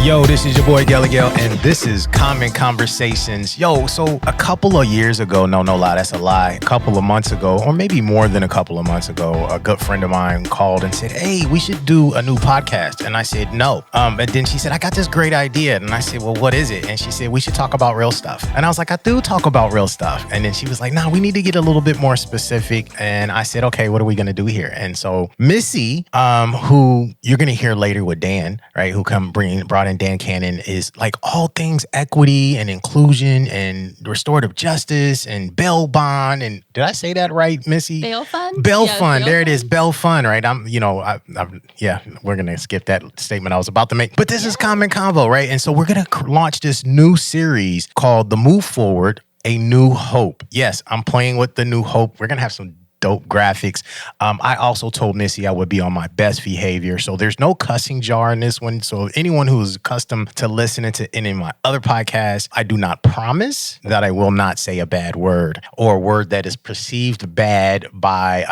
Yo, this is your boy Gallagher, and this is Common Conversations. Yo, so a couple of years ago, no lie, that's a lie. A couple of months ago, or maybe more than a couple of months ago, a good friend of mine called and said, hey, we should do a new podcast. And I said, no. And then she said, I got this great idea. And I said, well, what is it? And she said, we should talk about real stuff. And I was like, I do talk about real stuff. And then she was like, no, we need to get a little bit more specific. And I said, okay, what are we going to do here? And so Missy, who you're going to hear later with Dan, right, who brought in Dan Cannon, is like all things equity and inclusion and restorative justice and bail bond. And did I say that right, Missy? Bail fund? Bail fund. There it is. Bail fund, right? We're going to skip that statement I was about to make. But this is Common Convo, right? And so we're going to launch this new series called The Move Forward, A New Hope. Yes, I'm playing with the New Hope. We're going to have some dope graphics. I also told Missy I would be on my best behavior. So there's no cussing jar in this one. So anyone who's accustomed to listening to any of my other podcasts, I do not promise that I will not say a bad word or a word that is perceived bad by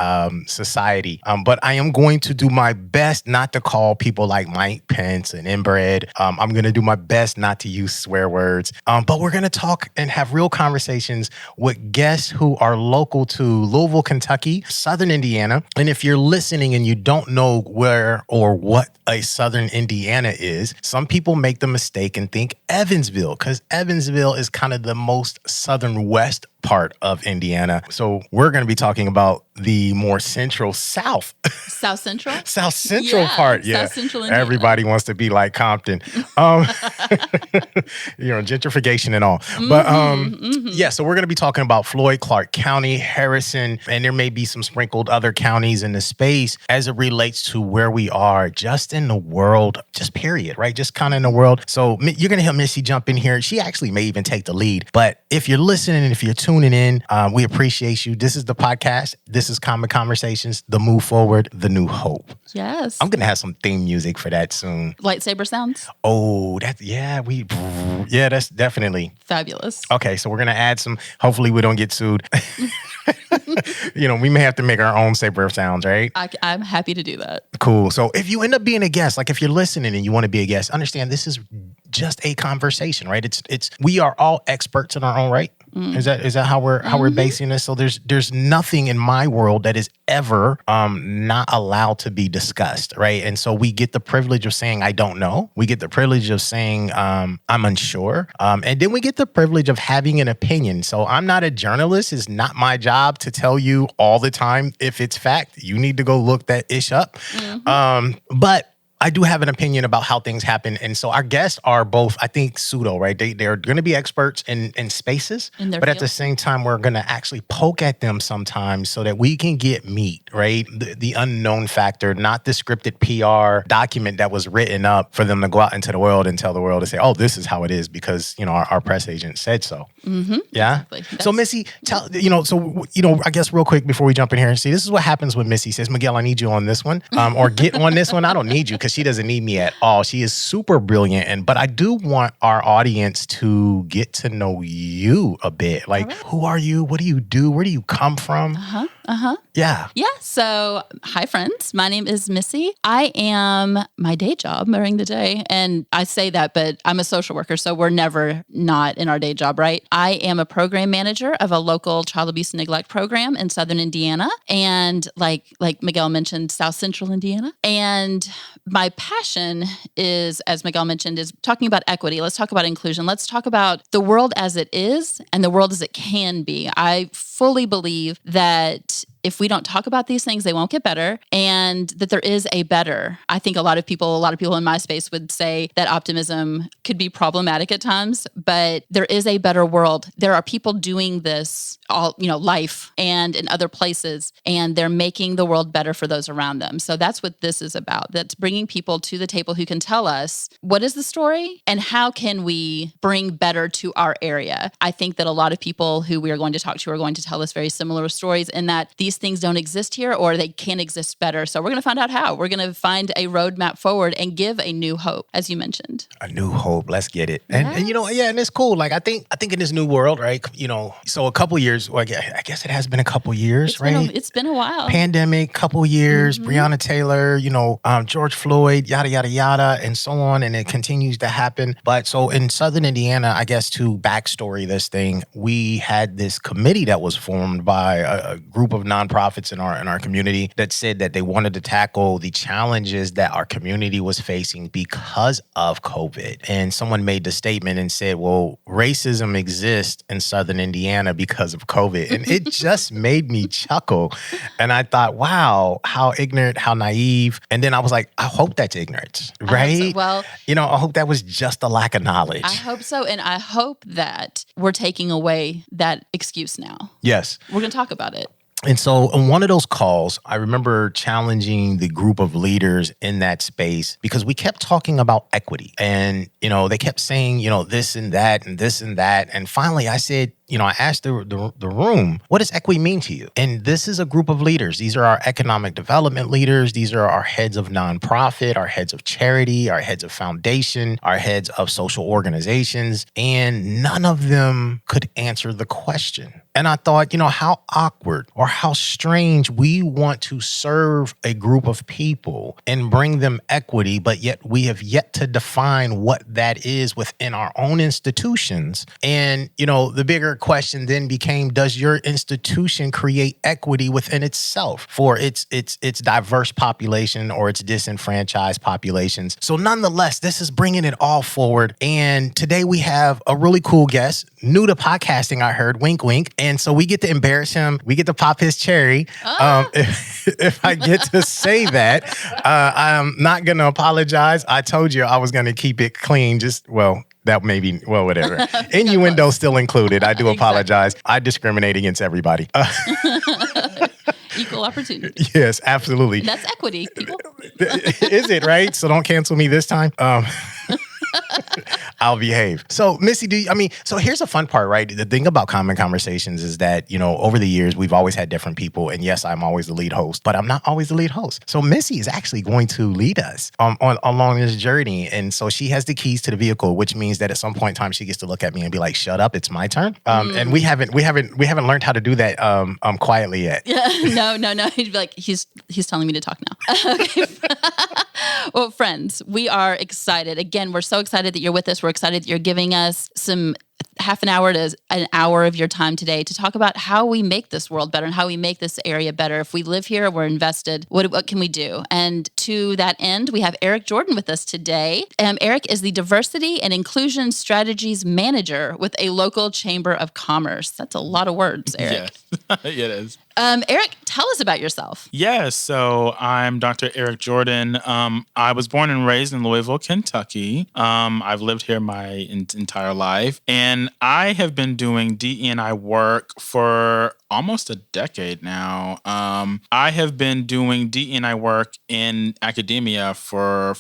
society. But I am going to do my best not to call people like Mike Pence and inbred. I'm going to do my best not to use swear words. But we're going to talk and have real conversations with guests who are local to Louisville, Kentucky, Southern Indiana. And if you're listening and you don't know where or what a Southern Indiana is, some people make the mistake and think Evansville, because Evansville is kind of the most southern west part of Indiana. So we're going to be talking about the more central South. South Central? South Central part. Yeah. South Central Indiana. Everybody wants to be like Compton. Gentrification and all. But yeah, so we're going to be talking about Floyd, Clark County, Harrison, and there may be some sprinkled other counties in the space as it relates to where we are just in the world, just period, right? Just kind of in the world. So you're going to hear Missy jump in here. She actually may even take the lead. But if you're listening and if you're tuning in, we appreciate you. This is the podcast. This is Common Conversations, The Move Forward, The New Hope. Yes. I'm going to have some theme music for that soon. Lightsaber sounds? Oh, that's definitely. Fabulous. Okay, so we're going to add some. Hopefully we don't get sued. We may have to make our own saber sounds, right? I'm happy to do that. Cool. So if you end up being a guest, like if you're listening and you want to be a guest, understand this is just a conversation, right? It's we are all experts in our own right. Is that how we're basing this? So there's nothing in my world that is ever not allowed to be discussed, right? And so we get the privilege of saying I don't know. We get the privilege of saying I'm unsure, and then we get the privilege of having an opinion. So I'm not a journalist. It's not my job to tell you all the time if it's fact. You need to go look that ish up. But I do have an opinion about how things happen. And so our guests are both, I think, pseudo, right? They're going to be experts in spaces, but at the same time, we're going to actually poke at them sometimes so that we can get meat, right? The unknown factor, not the scripted PR document that was written up for them to go out into the world and tell the world to say, oh, this is how it is because, our press agent said so. Mm-hmm. Yeah. Exactly. So Missy, I guess real quick before we jump in here and see, this is what happens when Missy says, Miguel, I need you on this one, or get on this one. I don't need you because she doesn't need me at all. She is super brilliant. But I do want our audience to get to know you a bit. Like, right. Who are you? What do you do? Where do you come from? Yeah. So, hi, friends. My name is Missy. I am my day job during the day. And I say that, but I'm a social worker, so we're never not in our day job, right? I am a program manager of a local child abuse and neglect program in Southern Indiana. And like Miguel mentioned, South Central Indiana. And my passion is, as Miguel mentioned, is talking about equity. Let's talk about inclusion. Let's talk about the world as it is and the world as it can be. I fully believe that if we don't talk about these things, they won't get better, and that there is a better. I think a lot of people in my space would say that optimism could be problematic at times, but there is a better world. There are people doing this all, life and in other places, and they're making the world better for those around them. So that's what this is about. That's bringing people to the table who can tell us what is the story and how can we bring better to our area. I think that a lot of people who we are going to talk to are going to tell us very similar stories in that these these things don't exist here or they can exist better. So we're going to find out how. We're going to find a roadmap forward and give a new hope, as you mentioned. A new hope. Let's get it. And you know, yeah, and it's cool. Like I think in this new world, right? You know, so a couple years, well, I guess it has been a couple years, right? It's been a while. Pandemic, couple years, Breonna Taylor, you know, George Floyd, yada, yada, yada, and so on. And it continues to happen. But so in Southern Indiana, I guess to backstory this thing, we had this committee that was formed by a group of nonprofits in our community that said that they wanted to tackle the challenges that our community was facing because of COVID. And someone made the statement and said, well, racism exists in Southern Indiana because of COVID. And it just made me chuckle. And I thought, wow, how ignorant, how naive. And then I was like, I hope that's ignorance, right? So. Well, you know, I hope that was just a lack of knowledge. I hope so. And I hope that we're taking away that excuse now. Yes. We're going to talk about it. And so on one of those calls, I remember challenging the group of leaders in that space because we kept talking about equity. And, you know, they kept saying, you know, this and that and this and that. And finally I said, you know, I asked the room, what does equity mean to you? And this is a group of leaders. These are our economic development leaders. These are our heads of nonprofit, our heads of charity, our heads of foundation, our heads of social organizations. And none of them could answer the question. And I thought, you know, how awkward or how strange we want to serve a group of people and bring them equity, but yet we have yet to define what that is within our own institutions. And, you know, the bigger question then became, does your institution create equity within itself for its diverse population or its disenfranchised populations? So nonetheless, this is bringing it all forward. And today we have a really cool guest, new to podcasting, I heard, wink, wink. And so we get to embarrass him. We get to pop his cherry. If I get to say that, I'm not going to apologize. I told you I was going to keep it clean. That may be, whatever. Innuendo still included. I do apologize. I discriminate against everybody. Equal opportunity. Yes, absolutely. And that's equity, people. Is it, right? So don't cancel me this time. I'll behave. So, Missy, so here's a fun part, right? The thing about Common Conversations is that, you know, over the years, we've always had different people. And yes, I'm always the lead host, but I'm not always the lead host. So Missy is actually going to lead us along this journey. And so she has the keys to the vehicle, which means that at some point in time, she gets to look at me and be like, shut up, it's my turn. And we haven't learned how to do that quietly yet. No. He'd be like, he's telling me to talk now. Okay. Well, friends, we are excited. Again, we're so excited that you're with us. We're excited that you're giving us some half an hour to an hour of your time today to talk about how we make this world better and how we make this area better. If we live here, we're invested, what can we do? And to that end, we have Eric Jordan with us today. Eric is the Diversity and Inclusion Strategies Manager with a local Chamber of Commerce. That's a lot of words, Eric. Yes, it is. Eric, tell us about yourself. Yes, so I'm Dr. Eric Jordan. I was born and raised in Louisville, Kentucky. I've lived here my entire life, and I have been doing DE&I work for almost a decade now. I have been doing DE&I work in academia for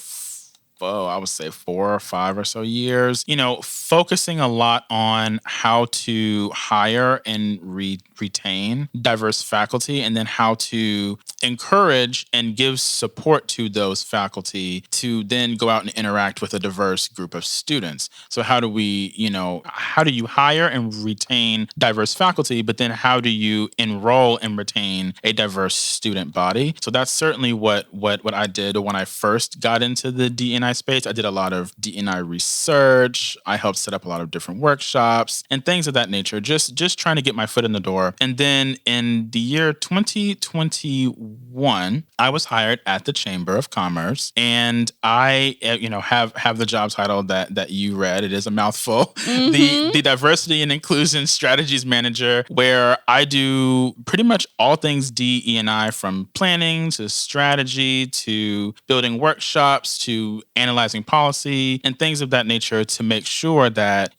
I would say 4 or 5 or so years, you know, focusing a lot on how to hire and retain diverse faculty, and then how to encourage and give support to those faculty to then go out and interact with a diverse group of students. So how do you hire and retain diverse faculty, but then how do you enroll and retain a diverse student body? So that's certainly what I did when I first got into the DE&I space. I did a lot of DE&I research. I helped set up a lot of different workshops and things of that nature, just trying to get my foot in the door. And then in the year 2021, I was hired at the Chamber of Commerce, and I, have the job title that you read. It is a mouthful. Mm-hmm. The Diversity and Inclusion Strategies Manager, where I do pretty much all things DE&I, from planning to strategy to building workshops to analyzing policy and things of that nature to make sure that,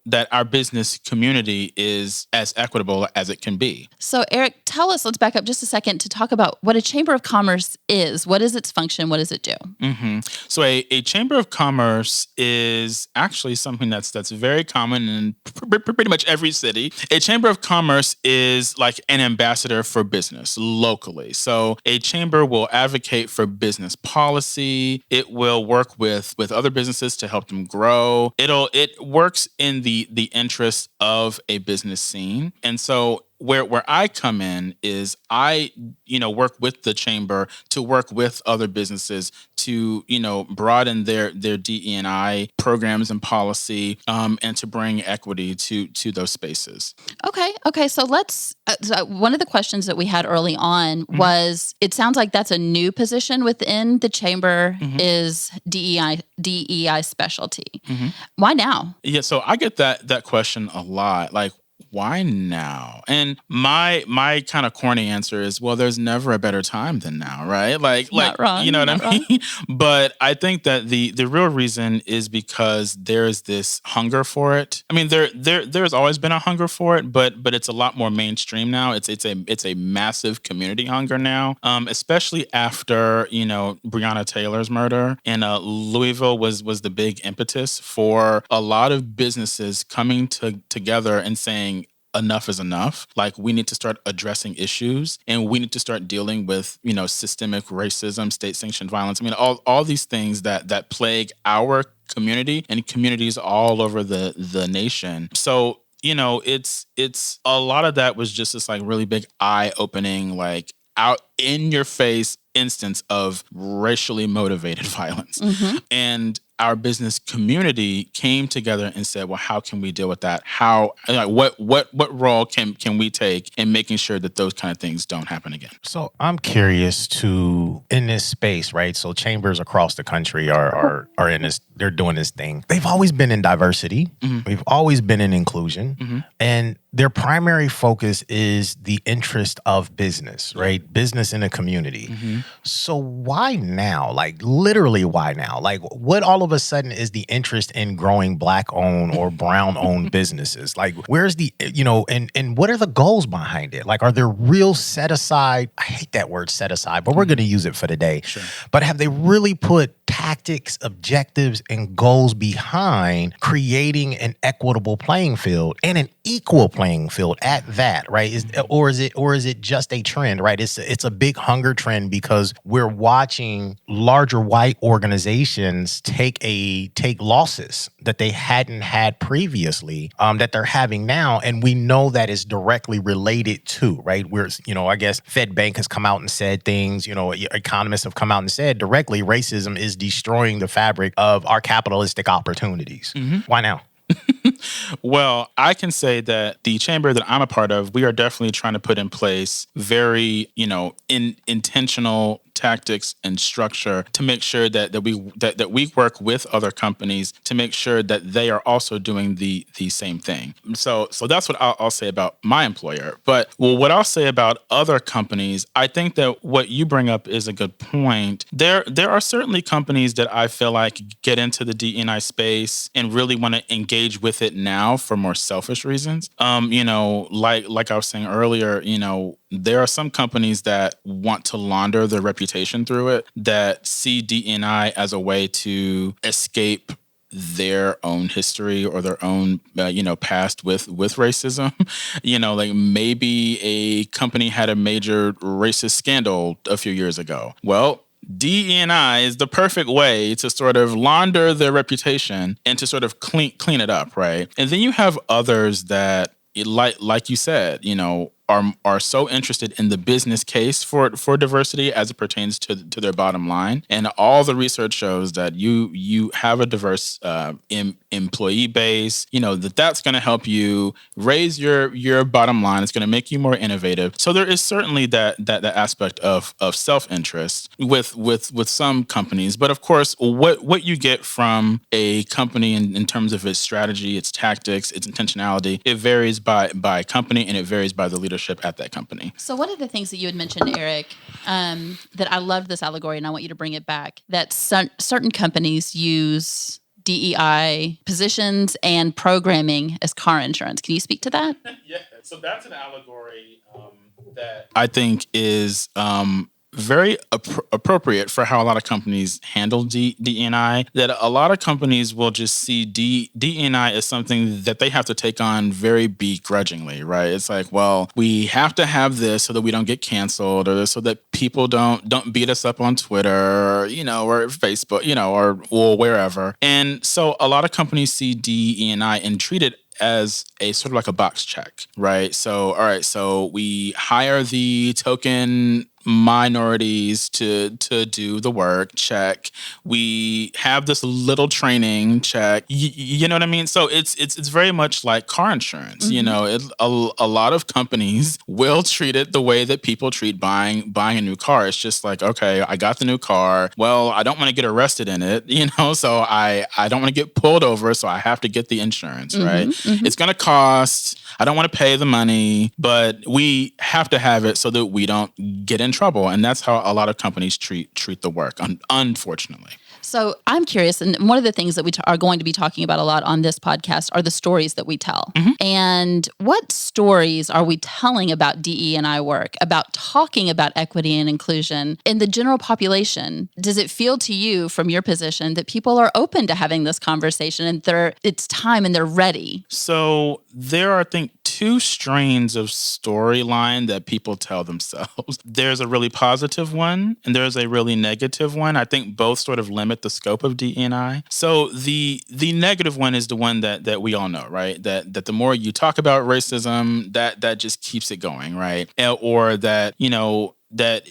that our business community is as equitable as it can be. So Eric, let's back up just a second to talk about what a Chamber of Commerce is. What is its function? What does it do? Mm-hmm. So a Chamber of Commerce is actually something that's very common in pretty much every city. A Chamber of Commerce is like an ambassador for business locally. So a chamber will advocate for business policy. It will work with other businesses to help them grow. It works in the interest of a business scene. And so where I come in is I, work with the chamber to work with other businesses to, broaden their DE&I programs and policy, and to bring equity to those spaces. Okay. So let's. So one of the questions that we had early on was: it sounds like that's a new position within the chamber is DEI specialty. Why now? Yeah, so I get that question a lot. Like, why now? And my kind of corny answer is, well, there's never a better time than now, right? Like, not wrong, you know what I mean? But I think that the real reason is because there's this hunger for it. I mean, there's always been a hunger for it, but it's a lot more mainstream now. It's a massive community hunger now, especially after Breonna Taylor's murder. And Louisville was the big impetus for a lot of businesses coming together and saying, enough is enough. Like, we need to start addressing issues, and we need to start dealing with, systemic racism, state-sanctioned violence. I mean, all these things that plague our community and communities all over the nation. So, it's a lot of that was just this like really big eye-opening, like out in your face instance of racially motivated violence. And our business community came together and said, well, how can we deal with that? What role can we take in making sure that those kind of things don't happen again? So I'm curious in this space, right? So chambers across the country are in this, they're doing this thing. They've always been in diversity. We've always been in inclusion. And their primary focus is the interest of business, right? Business in a community. So why now? Like, literally, why now? Like, what all of a sudden is the interest in growing Black-owned or brown-owned businesses? Like, where's the, and what are the goals behind it? Like, are there real set-aside, I hate that word set-aside, but we're going to use it for today. Sure. But have they really put tactics, objectives, and goals behind creating an equitable playing field and an equal playing field at that, right? Or is it just a trend, right? It's a big hunger trend because we're watching larger white organizations take losses that they hadn't had previously, that they're having now, and we know that is directly related to, right? Where I guess Fed Bank has come out and said things, economists have come out and said directly racism is destroying the fabric of our capitalistic opportunities. Why now? Well, I can say that the chamber that I'm a part of, we are definitely trying to put in place very, intentional tactics and structure to make sure that we work with other companies to make sure that they are also doing the same thing. So that's what I'll say about my employer. But what I'll say about other companies, I think that what you bring up is a good point. There are certainly companies that I feel like get into the DE&I space and really want to engage with it now for more selfish reasons. Like I was saying earlier, there are some companies that want to launder their reputation through it, that see DE&I as a way to escape their own history or their own, past with racism. Like maybe a company had a major racist scandal a few years ago. Well, DE&I is the perfect way to sort of launder their reputation and to sort of clean it up, right? And then you have others that, like you said, are so interested in the business case for diversity as it pertains to their bottom line. And all the research shows that you have a diverse employee base, that's going to help you raise your bottom line. It's going to make you more innovative. So there is certainly that aspect of self-interest with some companies. But of course, what you get from a company in terms of its strategy, its tactics, its intentionality, it varies by company and it varies by the leadership leadership at that company. So one of the things that you had mentioned, Eric, that I loved this allegory, and I want you to bring it back, that certain companies use DEI positions and programming as car insurance. Can you speak to that? Yeah, so that's an allegory that I think is very appropriate for how a lot of companies handle DE&I, that a lot of companies will just see DE&I as something that they have to take on very begrudgingly, right? It's like, well, we have to have this so that we don't get canceled, or so that people don't beat us up on Twitter, or Facebook, or wherever. And so a lot of companies see DE&I and treat it as a sort of like a box check, right? So, all right, so we hire the token minorities to do the work, check. We have this little training, check. You know what I mean? So it's very much like car insurance. Mm-hmm. A lot of companies will treat it the way that people treat buying a new car. It's just like, okay, I got the new car. Well, I don't want to get arrested in it, so I don't want to get pulled over, so I have to get the insurance, mm-hmm, right? Mm-hmm. It's going to cost. I don't want to pay the money, but we have to have it so that we don't get in trouble. And that's how a lot of companies treat the work, unfortunately. So I'm curious, and one of the things that we are going to be talking about a lot on this podcast are the stories that we tell. Mm-hmm. And what stories are we telling about DE&I work, about talking about equity and inclusion in the general population? Does it feel to you from your position that people are open to having this conversation and it's time and they're ready? So there are, I think, two strains of storyline that people tell themselves. There's a really positive one and there's a really negative one. I think both sort of limit the scope of DE&I. So the negative one is the one that we all know, right? That the more you talk about racism, that just keeps it going, right? Or that, that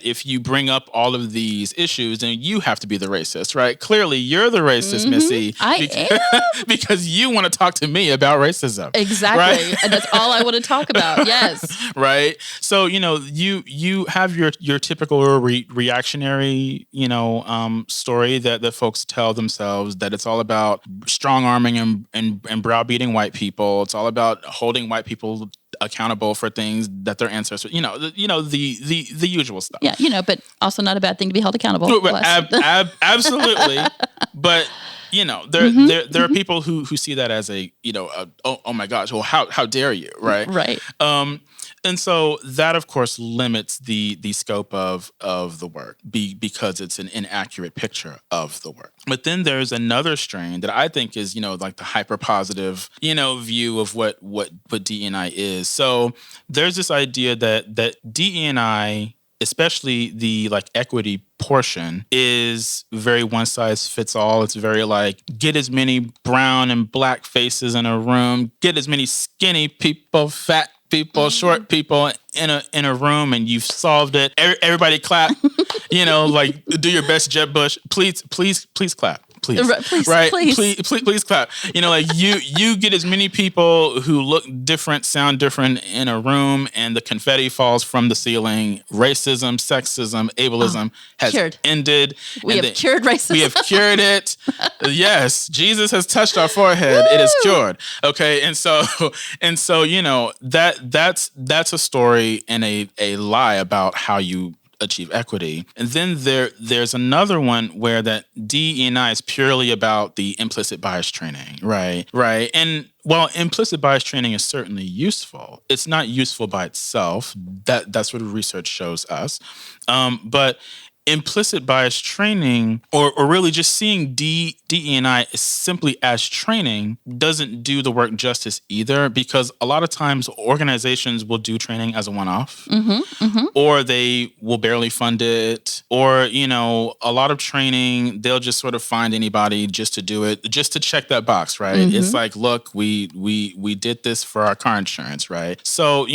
if you bring up all of these issues, then you have to be the racist, right? Clearly, you're the racist, mm-hmm. Missy. I am. Because you want to talk to me about racism. Exactly. Right? And that's all I want to talk about. Yes. Right. So, you have your typical reactionary, story that folks tell themselves, that it's all about strong arming and browbeating white people. It's all about holding white people accountable for things that their ancestors, the usual stuff. Yeah, but also not a bad thing to be held accountable. Absolutely. But there mm-hmm. there are people who see that as a oh my gosh, well how dare you, right? Right. And so that, of course, limits the scope of the work because it's an inaccurate picture of the work. But then there's another strain that I think is, like the hyper positive, view of what DE&I is. So there's this idea that DE&I, especially the equity portion, is very one size fits all. It's very get as many brown and black faces in a room, get as many skinny people, fat people, mm-hmm. short people in a room, and you've solved it. Everybody clap. Do your best, Jeb Bush. Please clap. Please. Please clap. You get as many people who look different, sound different in a room, and the confetti falls from the ceiling. Racism, sexism, ableism has ended. We have cured racism. We have cured it. Yes, Jesus has touched our forehead. Woo! It is cured. Okay, and so that's a story and a lie about how you achieve equity. And then there's another one where that DE&I is purely about the implicit bias training, right? And while implicit bias training is certainly useful, it's not useful by itself. That's what research shows us. But implicit bias training, or really just seeing DE&I simply as training, doesn't do the work justice either, because a lot of times organizations will do training as a one-off, mm-hmm, mm-hmm. or they will barely fund it, or a lot of training they'll just sort of find anybody just to do it, just to check that box, right? Mm-hmm. It's like, look, we did this for our car insurance, right? So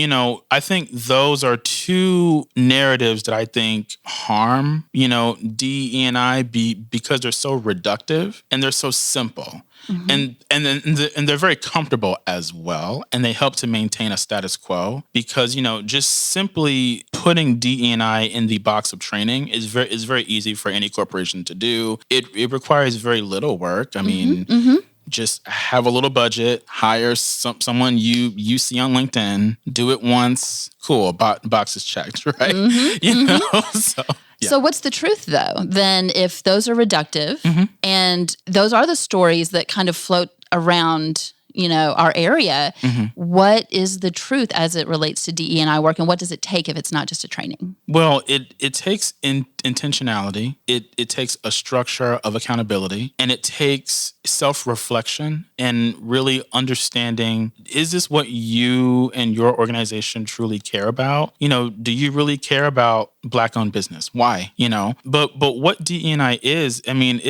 I think those are two narratives that I think harm DE&I because they're so reductive and they're so simple. Mm-hmm. And they're very comfortable as well, and they help to maintain a status quo, because just simply putting DE&I in the box of training is very easy for any corporation to do. It requires very little work. I mean, mm-hmm. just have a little budget, hire someone you see on LinkedIn, do it once, cool, box is checked, right? You know, so. Yeah. So what's the truth though? Then if those are reductive and those are the stories that kind of float around, you know, our area, what is the truth as it relates to DE&I work, and what does it take if it's not just a training? Well, it takes intentionality. It takes a structure of accountability, and it takes self-reflection and really understanding, is this what you and your organization truly care about? You know, do you really care about Black-owned business? Why? You know, but what DE&I is, I mean,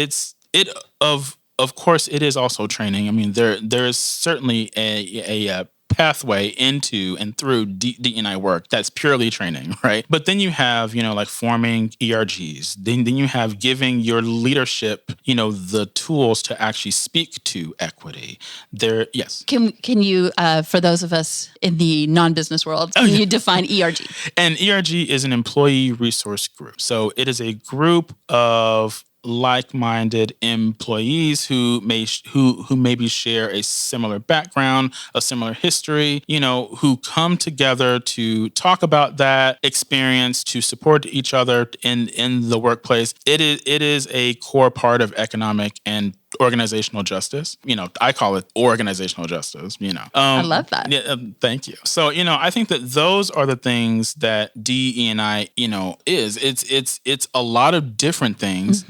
of course, it is also training. I mean, there is certainly a pathway into and through DE&I work that's purely training, right? But then you have, you know, like forming ERGs. Then you have giving your leadership, you know, the tools to actually speak to equity. Yes. Can you, for those of us in the non-business world, can you define ERG? An ERG is an employee resource group. So it is a group of like-minded employees who maybe share a similar background, a similar history, you know, who come together to talk about that experience, to support each other in the workplace. It is a core part of economic and organizational justice. You know, I call it organizational justice, you know. I love that. Yeah, thank you. So, you know, I think that those are the things that DE&I, you know, is. It's a lot of different things.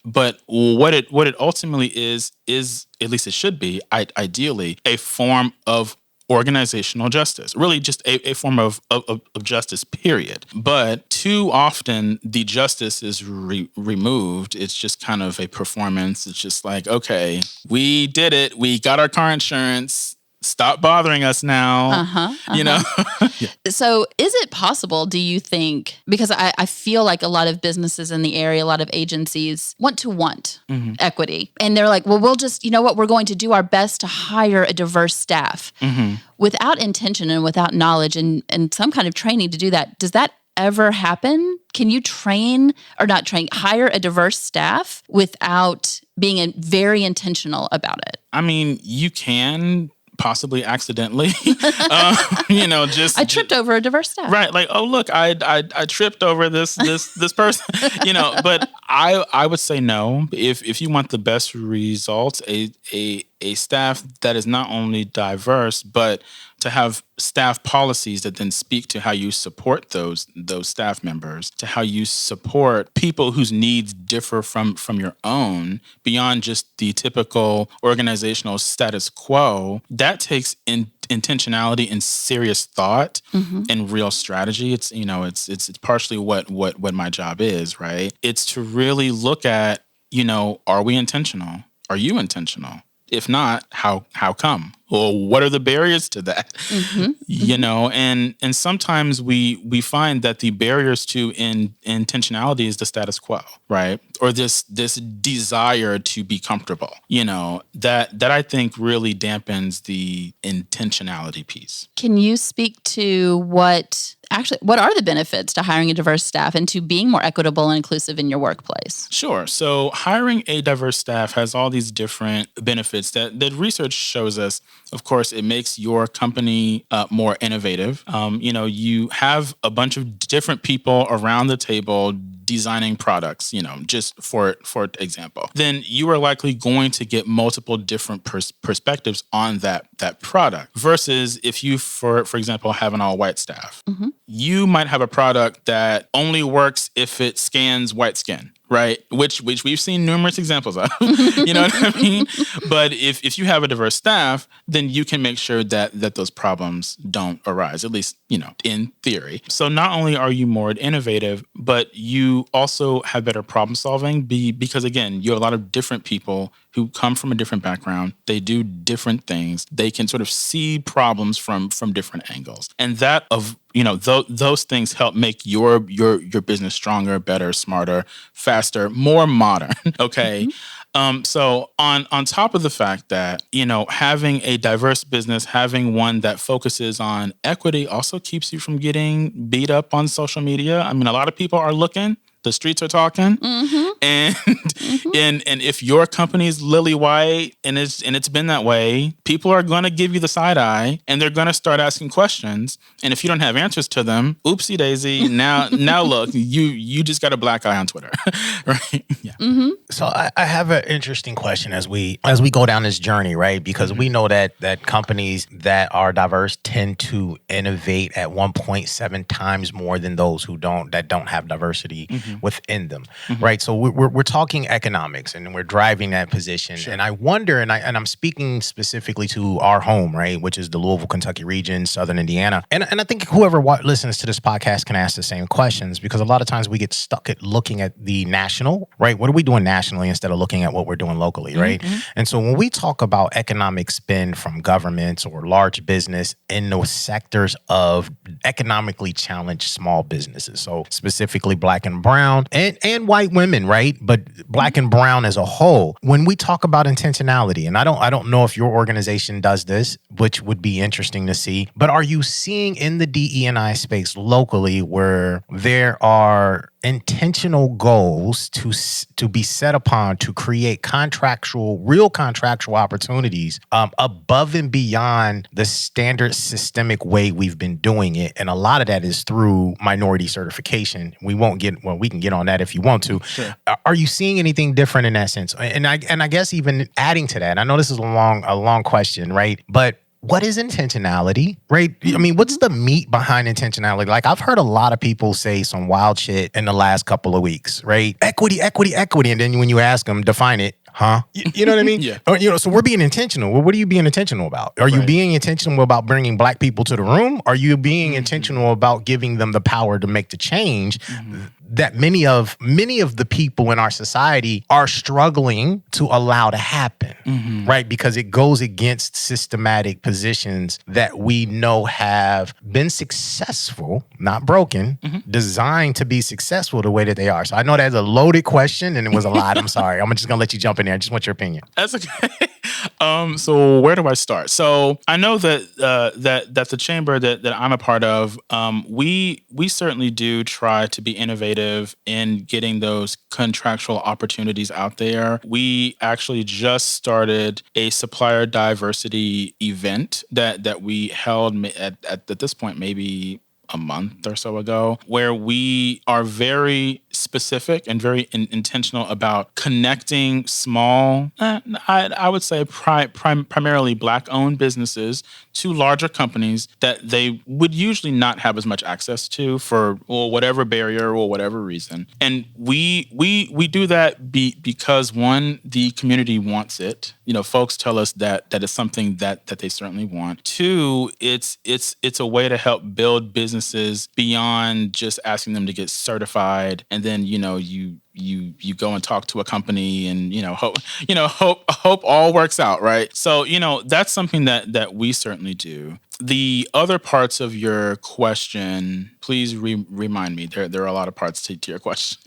But what it ultimately is at least it should be, ideally, a form of organizational justice. Really just a form of justice, period. But too often the justice is removed. It's just kind of a performance. It's just like, okay, we did it. We got our car insurance. Stop bothering us now. You know? Yeah. So is it possible, do you think, because I feel like a lot of businesses in the area, a lot of agencies want equity. And they're like, well, we'll just, you know what, we're going to do our best to hire a diverse staff. Without intention and without knowledge and some kind of training to do that, does that ever happen? Can you hire a diverse staff without being very intentional about it? I mean, you can possibly accidentally, you know, just I tripped over a diverse staff. Right. Like, oh, look, I tripped over this person, you know, but I would say no. If you want the best results, a staff that is not only diverse, but to have staff policies that then speak to how you support those staff members, to how you support people whose needs differ from your own beyond just the typical organizational status quo. That takes intentionality and serious thought and real strategy. It's, you know, it's partially what my job is, right? It's to really look at, you know, are we intentional? Are you intentional? If not, how come? Or what are the barriers to that? You know, and sometimes we find that the barriers to intentionality is the status quo, right? Or this desire to be comfortable, you know, that I think really dampens the intentionality piece. Can you speak to what are the benefits to hiring a diverse staff and to being more equitable and inclusive in your workplace? Sure. So hiring a diverse staff has all these different benefits that research shows us. Of course, it makes your company more innovative. You know, you have a bunch of different people around the table designing products, you know, just for example. Then you are likely going to get multiple different perspectives on that product versus if you, for example, have an all-white staff. You might have a product that only works if it scans white skin. Right, which we've seen numerous examples of, you know what I mean? But if you have a diverse staff, then you can make sure that those problems don't arise, at least, you know, in theory. So not only are you more innovative, but you also have better problem solving because, again, you have a lot of different people who come from a different background. They do different things. They can sort of see problems from different angles. And that you know, those things help make your business stronger, better, smarter, faster, more modern. Okay. So on top of the fact that, you know, having a diverse business, having one that focuses on equity also keeps you from getting beat up on social media. I mean, a lot of people are looking. The streets are talking. And and if your company's lily white and it's been that way, people are going to give you the side eye and they're going to start asking questions. And if you don't have answers to them, oopsie daisy. Now look, you just got a black eye on Twitter, right? Yeah. So I have an interesting question as we go down this journey, right? Because we know that companies that are diverse tend to innovate at 1.7 times more than those who don't have diversity within them, right? So we're talking economics and we're driving that position. Sure. And I wonder, and I'm speaking specifically to our home, right, which is the Louisville, Kentucky region, Southern Indiana. And I think whoever listens to this podcast can ask the same questions, because a lot of times we get stuck at looking at the national, right? What are we doing nationally instead of looking at what we're doing locally, right? And so when we talk about economic spend from governments or large business in those sectors of economically challenged small businesses, so specifically Black and brown and white women, right? But Black and brown as a whole, when we talk about intentionality, and I don't know if your organization does this, which would be interesting to see, but are you seeing in the DE&I space locally where there are intentional goals to be set upon to create real contractual opportunities above and beyond the standard systemic way we've been doing it? And a lot of that is through minority certification. We can get on that if you want to. Sure. Are you seeing anything different in that sense? And I guess even adding to that, I know this is a long question, right? But what is intentionality, right? I mean, what's the meat behind intentionality? Like, I've heard a lot of people say some wild shit in the last couple of weeks, right? Equity. And then when you ask them, define it. Huh? You know what I mean? Yeah. So we're being intentional. Well, what are you being intentional about? Are you being intentional about bringing Black people to the room? Are you being intentional about giving them the power to make the change that many of the people in our society are struggling to allow to happen, right? Because it goes against systematic positions that we know have been successful, not broken, designed to be successful the way that they are. So I know that's a loaded question and it was a lot. I'm sorry. I'm just going to let you jump in there. I just want your opinion. That's okay. So where do I start? So I know that the chamber that I'm a part of, we certainly do try to be innovative in getting those contractual opportunities out there. We actually just started a supplier diversity event that we held at this point maybe a month or so ago, where we are very specific and very intentional about connecting small, I would say primarily Black-owned businesses to larger companies that they would usually not have as much access to for whatever barrier or whatever reason. And we do that because, one, the community wants it. You know, folks tell us that it's something that they certainly want. Two, it's a way to help build businesses beyond just asking them to get certified, and then you go and talk to a company and hope all works out, right? So that's something that we certainly do. The other parts of your question, please remind me. There are a lot of parts to your question.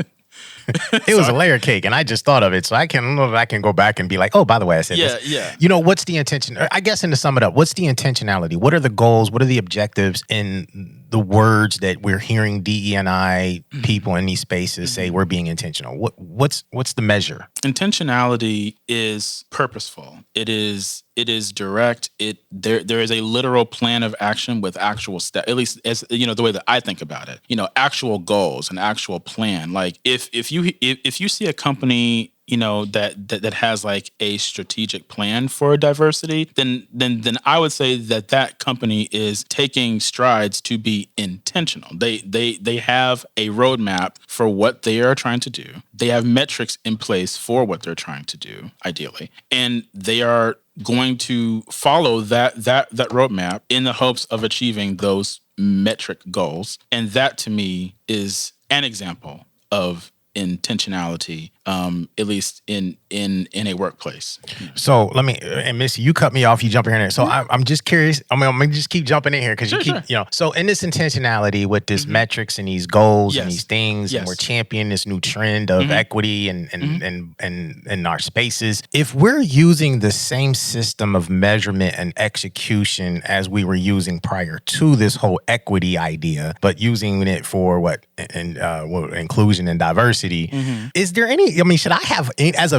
It was a layer cake, and I just thought of it, so I don't know if I can go back and be like, oh, by the way, I said this. Yeah. What's the intention? I guess, and to sum it up, what's the intentionality? What are the goals? What are the objectives in the words that we're hearing DE&I people in these spaces say we're being intentional? What's the measure? Intentionality is purposeful. It is direct. There is a literal plan of action with actual steps, at least as the way that I think about it. Actual goals, an actual plan. Like if you see a company that has like a strategic plan for diversity, then I would say that company is taking strides to be intentional. They have a roadmap for what they are trying to do. They have metrics in place for what they're trying to do, ideally, and they are going to follow that roadmap in the hopes of achieving those metric goals. And that, to me, is an example of intentionality, at least in a workplace. So let me, and Missy, you cut me off, you jump in here. So I'm just curious. I'm gonna just keep jumping in here because you keep, so in this intentionality with this metrics and these goals and these things, and we're championing this new trend of equity and our spaces. If we're using the same system of measurement and execution as we were using prior to this whole equity idea, but using it for inclusion and diversity, is there any I mean, should I have as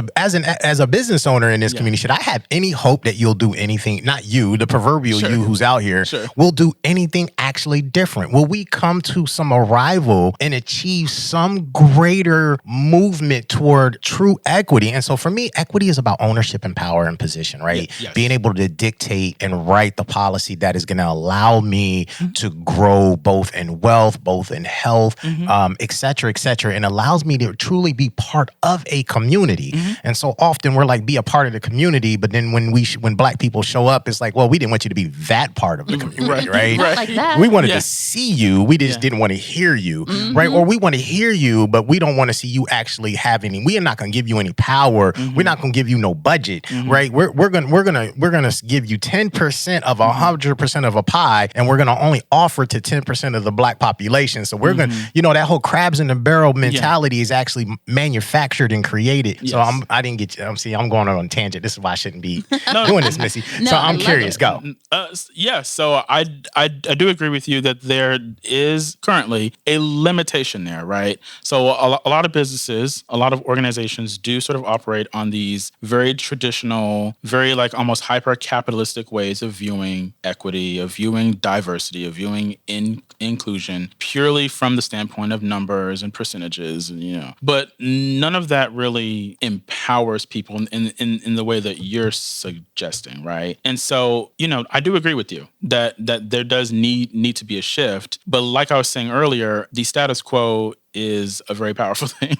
a business owner in this community, should I have any hope that you'll do anything? Not you, the proverbial you who's out here, will do anything actually different? Will we come to some arrival and achieve some greater movement toward true equity? And so for me, equity is about ownership and power and position, right? Yes. Being able to dictate and write the policy that is going to allow me to grow both in wealth, both in health, et cetera, and allows me to truly be part of a community. And so often we're like, be a part of the community, but then when Black people show up, it's like, well, we didn't want you to be that part of the community, right? Not like that. We wanted to see you. We just didn't want to hear you, right? Or we want to hear you, but we don't want to see you actually have any. We are not going to give you any power. We're not going to give you no budget, right? We're gonna give you 10% of 100% of a pie, and we're gonna only offer to 10% of the Black population. So we're gonna, that whole crabs in the barrel mentality is actually manufactured and created. Yes. So I didn't get you. See, I'm going on a tangent. This is why I shouldn't be doing this, Missy. So I'm curious. Go. So I do agree with you that there is currently a limitation there, right? So a lot of businesses, a lot of organizations do sort of operate on these very traditional, very like almost hyper-capitalistic ways of viewing equity, of viewing diversity, of viewing inclusion, purely from the standpoint of numbers and percentages, But none of that really empowers people in the way that you're suggesting, right? And so, I do agree with you that there does need to be a shift. But like I was saying earlier, the status quo is a very powerful thing,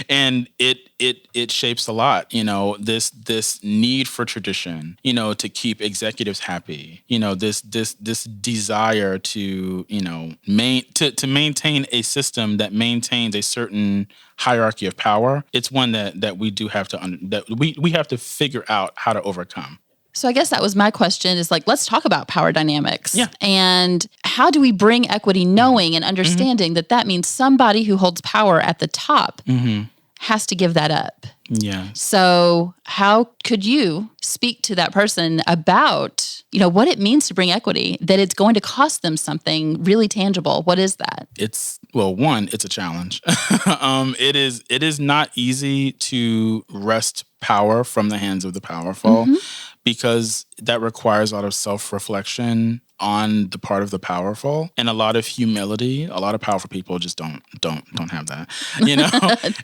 and it shapes a lot. This need for tradition, to keep executives happy. This desire to to maintain a system that maintains a certain hierarchy of power. It's one that we do have to we have to figure out how to overcome. So I guess that was my question is like, let's talk about power dynamics. Yeah. And how do we bring equity knowing and understanding that means somebody who holds power at the top has to give that up? Yeah. So how could you speak to that person about, what it means to bring equity, that it's going to cost them something really tangible? What is that? It's a challenge. It is not easy to wrest power from the hands of the powerful, because that requires a lot of self-reflection on the part of the powerful and a lot of humility. A lot of powerful people just don't have that,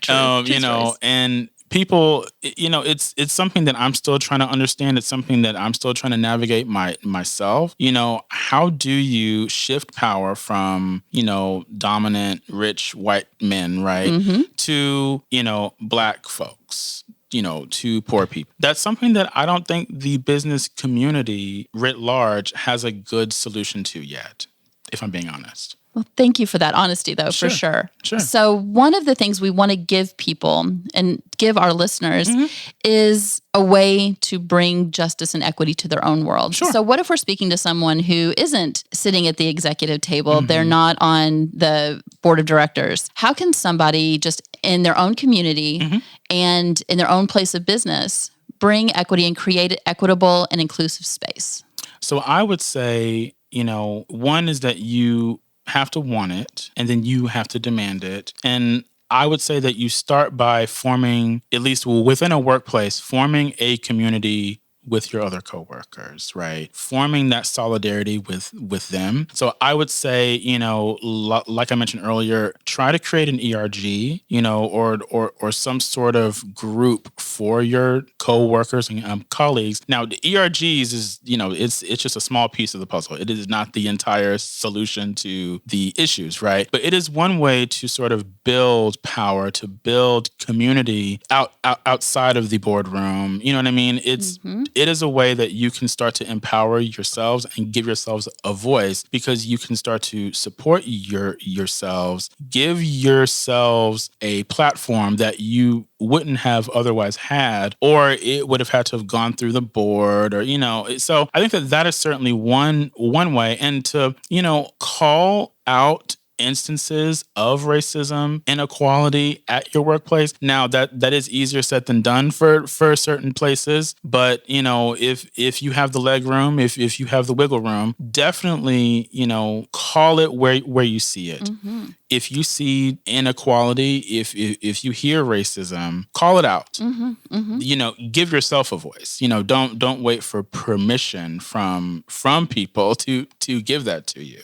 True. And people, it's something that I'm still trying to understand. It's something that I'm still trying to navigate myself. How do you shift power from, dominant, rich white men, right, to, Black folks? To poor people. That's something that I don't think the business community writ large has a good solution to yet, if I'm being honest. Well, thank you for that honesty, though, for sure. Sure. So one of the things we want to give people and give our listeners is a way to bring justice and equity to their own world. Sure. So what if we're speaking to someone who isn't sitting at the executive table, they're not on the board of directors? How can somebody just in their own community and in their own place of business bring equity and create an equitable and inclusive space? So I would say, one is that you have to want it, and then you have to demand it. And I would say that you start by forming, at least within a workplace, forming a community with your other coworkers, right? Forming that solidarity with them. So I would say, like I mentioned earlier, try to create an ERG, or some sort of group for your coworkers and colleagues. Now, the ERGs is, it's just a small piece of the puzzle. It is not the entire solution to the issues, right? But it is one way to sort of build power, to build community outside of the boardroom. You know what I mean? It is a way that you can start to empower yourselves and give yourselves a voice, because you can start to support yourselves, give yourselves a platform that you wouldn't have otherwise had, or it would have had to have gone through the board, or, so I think that is certainly one way. And to, call out instances of racism, inequality at your workplace. Now that is easier said than done for certain places, but if you have the leg room, if you have the wiggle room, definitely call it where you see it. if you see inequality, if you hear racism, call it out. Give yourself a voice. Don't wait for permission from people to give that to you.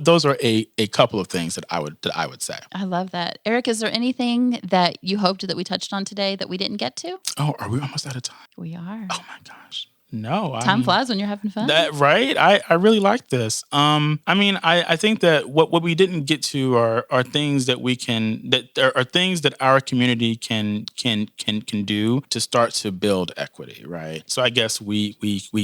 Those are a couple of things that I would say. I love that. Eric, is there anything that you hoped that we touched on today that we didn't get to? Oh, are we almost out of time? We are. Oh my gosh. No. Time flies when you're having fun. Right? I really like this. I think that what we didn't get to are things that are things that our community can do to start to build equity, right? So I guess we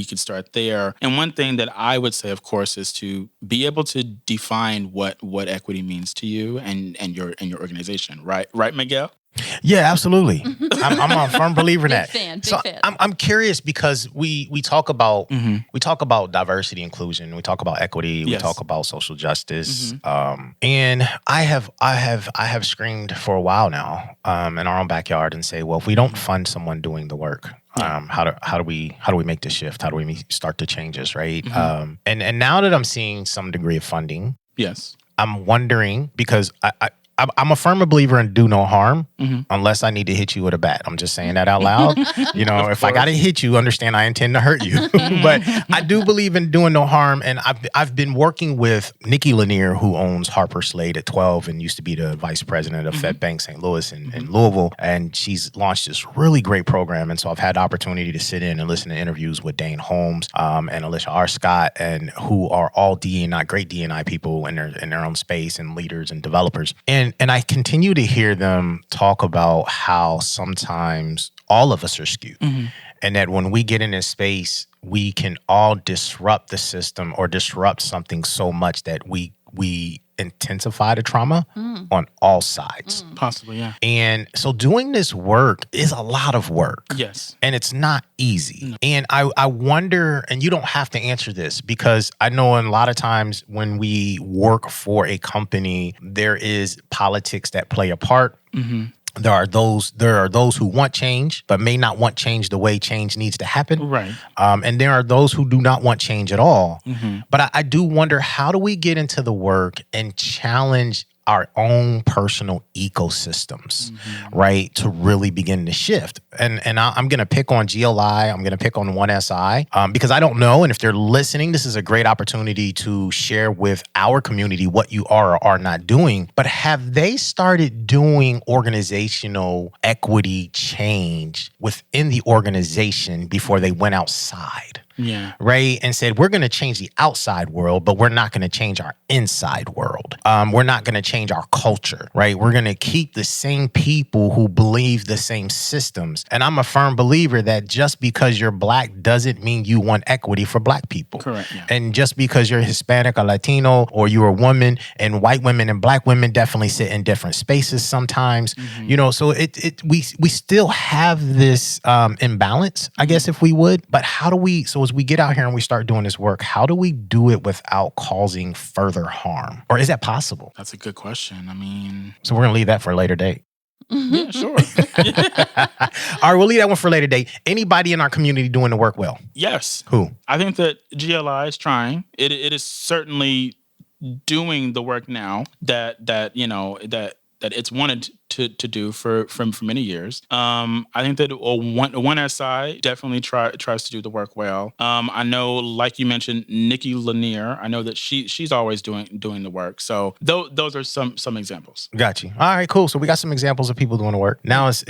could start there. And one thing that I would say, of course, is to be able to define what equity means to you and your organization, right? Right, Miguel? Yeah, absolutely. I'm a firm believer in that. Big So fan. I'm curious because we talk about diversity, inclusion. We talk about equity. We Yes. talk about social justice. And I have screamed for a while now in our own backyard and say, well, if we don't fund someone doing the work, how do we make the shift? How do we start the changes? Right. And now that I'm seeing some degree of funding, Yes. I'm wondering because I'm a firm believer in do no harm unless I need to hit you with a bat. I'm just saying that out loud. If I got to hit you, understand I intend to hurt you. But I do believe in doing no harm. And I've been working with Nikki Lanier, who owns Harper Slade at 12 and used to be the vice president of Fed Bank St. Louis in Louisville. And she's launched this really great program. And so I've had the opportunity to sit in and listen to interviews with Dane Holmes and Alicia R. Scott, and who are all DE&I, great DE&I people in their own space and leaders and developers. And I continue to hear them talk about how sometimes all of us are skewed. And that when we get in this space, we can all disrupt the system or disrupt something so much that we intensify the trauma on all sides. Possibly, yeah. And so doing this work is a lot of work. Yes. And it's not easy. No. And I wonder, and you don't have to answer this because I know a lot of times when we work for a company, there is politics that play a part. There are those who want change, but may not want change the way change needs to happen. Right. And there are those who do not want change at all. But I do wonder, how do we get into the work and challenge our own personal ecosystems, right, to really begin to shift? And I'm going to pick on GLI. I'm going to pick on 1SI because I don't know. And if they're listening, this is a great opportunity to share with our community what you are or are not doing. But have they started doing organizational equity change within the organization before they went outside? Yeah. Right. And said, we're going to change the outside world, but we're not going to change our inside world. We're not going to change our culture. Right. We're going to keep the same people who believe the same systems. And I'm a firm believer that just because you're Black doesn't mean you want equity for Black people. Correct. Yeah. And just because you're Hispanic or Latino or you're a woman, and white women and Black women definitely sit in different spaces sometimes, so we still have this imbalance, I guess, if we would. But how do we, so as we get out here and we start doing this work, how do we do it without causing further harm? Or is that possible? That's a good question. So we're going to leave that for a later date. Yeah, sure. All right, we'll leave that one for a later date. Anybody in our community doing the work well? Yes. Who? I think that GLI is trying. It is certainly doing the work now that it's wanted to do for many years. I think that 1SI definitely tries to do the work well. I know, like you mentioned, Nikki Lanier. I know that she's always doing the work. So those are some examples. Got you. All right, cool. So we got some examples of people doing the work. Now it's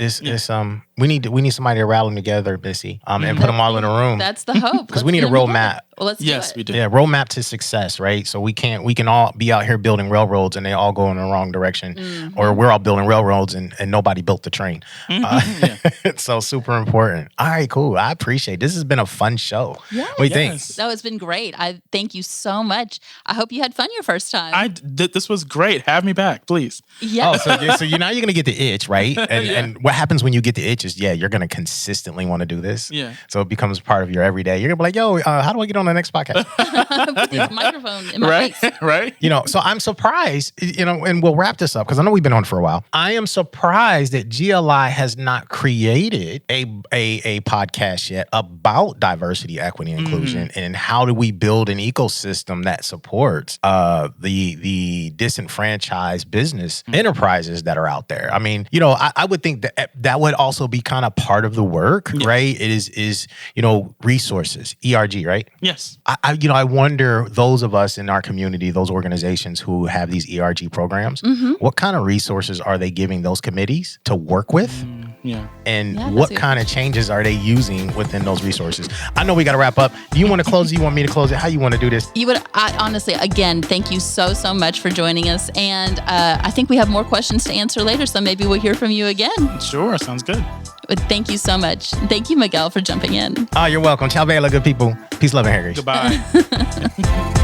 we need somebody to rally them together, Missy, and put them all in a room. That's the hope. Because we need a roadmap. Well, let's yes, do it. we do. Yeah, roadmap to success, right? So we can all be out here building railroads and they all go in the wrong direction, or we're all building railroads and nobody built the train. It's so super important. All right, cool. I appreciate it. This has been a fun show. Yes. What do you think? No, it's been great. I thank you so much. I hope you had fun your first time. This was great. Have me back, please. Yeah. Oh, so now you're going to get the itch, right? And what happens when you get the itch is, you're going to consistently want to do this. Yeah. So it becomes part of your everyday. You're going to be like, yo, how do I get on the next podcast? Put this microphone in my face. Right? So I'm surprised, and we'll wrap this up because I know we've been on for a while. I am surprised that GLI has not created a podcast yet about diversity, equity, and inclusion, and how do we build an ecosystem that supports the disenfranchised business enterprises that are out there. I mean, I would think that would also be kind of part of the work, right? It is resources, ERG, right? Yes. I wonder, those of us in our community, those organizations who have these ERG programs, what kind of resources are they giving those committees to work with? And what kind of changes are they using within those resources? I know we got to wrap up. Do you want to close it? You want me to close it? How you want to do this? Honestly, again, thank you so much for joining us. And I think we have more questions to answer later, so maybe we'll hear from you again. Sure, sounds good. But thank you so much. Thank you, Miguel, for jumping in. You're welcome. Ciao, bella, good people. Peace, love, and hair. Goodbye.